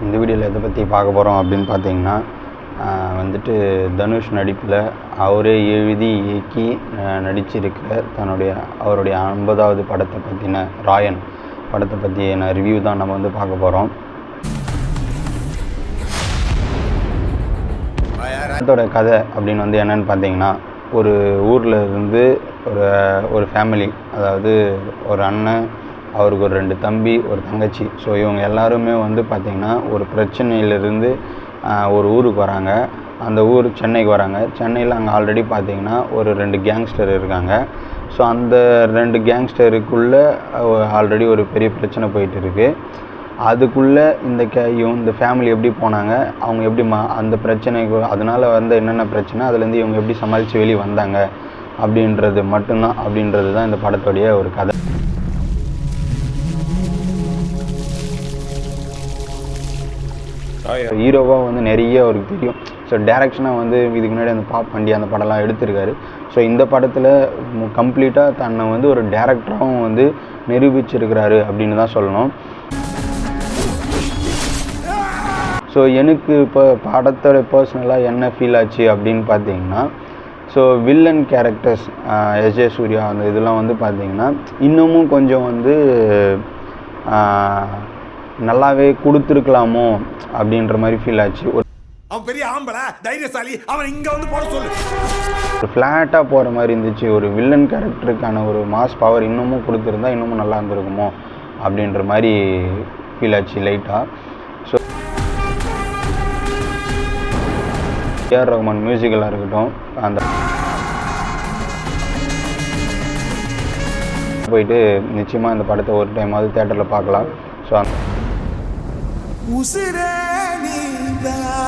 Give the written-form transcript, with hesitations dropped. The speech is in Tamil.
இந்த வீடியோவில் எதை பற்றி பார்க்க போகிறோம் அப்படின்னு பார்த்தீங்கன்னா வந்துட்டு தனுஷ் நடிப்பில் அவரே எழுதி இயக்கி நடிச்சிருக்கிற அவருடைய 50வது படத்தை பற்றின ராயன் படத்தை பற்றின ரிவ்யூ தான் நம்ம வந்து பார்க்க போகிறோம். படத்தோட கதை அப்படின்னு வந்து என்னென்னு பார்த்தீங்கன்னா, ஒரு ஊரில் இருந்து ஒரு ஃபேமிலி, அதாவது ஒரு அண்ணன், அவருக்கு ஒரு 2 தம்பி, ஒரு தங்கச்சி. ஸோ இவங்க எல்லாருமே வந்து பார்த்திங்கன்னா ஒரு பிரச்சனையிலேருந்து ஒரு ஊருக்கு வராங்க. அந்த ஊர் சென்னைக்கு வராங்க. சென்னையில் அங்கே ஆல்ரெடி பார்த்திங்கன்னா ஒரு 2 கேங்ஸ்டர் இருக்காங்க. ஸோ அந்த 2 கேங்ஸ்டருக்குள்ளே ஆல்ரெடி ஒரு பெரிய பிரச்சனை போயிட்டு இருக்குது. அதுக்குள்ளே இந்த ஃபேமிலி எப்படி போனாங்க, அவங்க எப்படி அந்த பிரச்சனைக்கு அதனால் வந்து என்னென்ன பிரச்சனை, அதுலேருந்து இவங்க எப்படி சமாளித்து வெளியே வந்தாங்க அப்படின்றது தான் இந்த படத்துடைய ஒரு கதை. ஹீரோவாக வந்து நிறைய அவருக்கு தெரியும். ஸோ டேரக்ஷனாக வந்து இதுக்கு முன்னாடி அந்த பாப்பண்டி அந்த படம்லாம் எடுத்திருக்காரு. ஸோ இந்த படத்தில் கம்ப்ளீட்டாக தன்னை வந்து ஒரு டேரக்டராகவும் வந்து நிரூபிச்சிருக்கிறாரு அப்படின்னு தான் சொல்லணும். ஸோ எனக்கு இப்போ படத்தோட பர்சனலாக என்ன ஃபீல் ஆச்சு அப்படின்னு பார்த்தீங்கன்னா, so villain characters SJ. Suryah அந்த இதெல்லாம் வந்து பார்த்திங்கன்னா இன்னமும் கொஞ்சம் வந்து நல்லாவே கொடுத்துருக்கலாமோ அப்படின்ற மாதிரி ஃபீல் ஆச்சு. அவன் பெரிய ஆம்பளை, தைரியசாலி, அவன் இங்கே வந்து போட சொல்லு. ஒரு ஃப்ளாட்டாக போகிற மாதிரி இருந்துச்சு. ஒரு வில்லன் கேரக்டருக்கான ஒரு மாஸ் பவர் இன்னமும் கொடுத்துருந்தா இன்னமும் நல்லா இருந்திருக்குமோ அப்படின்ற மாதிரி ஃபீல் ஆச்சு லைட்டாக. ஸோ ஏஆர் ரஹ்மான் மியூசிக்கலாக இருக்கட்டும், அந்த போயிட்டு நிச்சயமாக இந்த படத்தை ஒரு டைமாவது தேட்டரில் பார்க்கலாம். ஸோ உசிரே நீதான்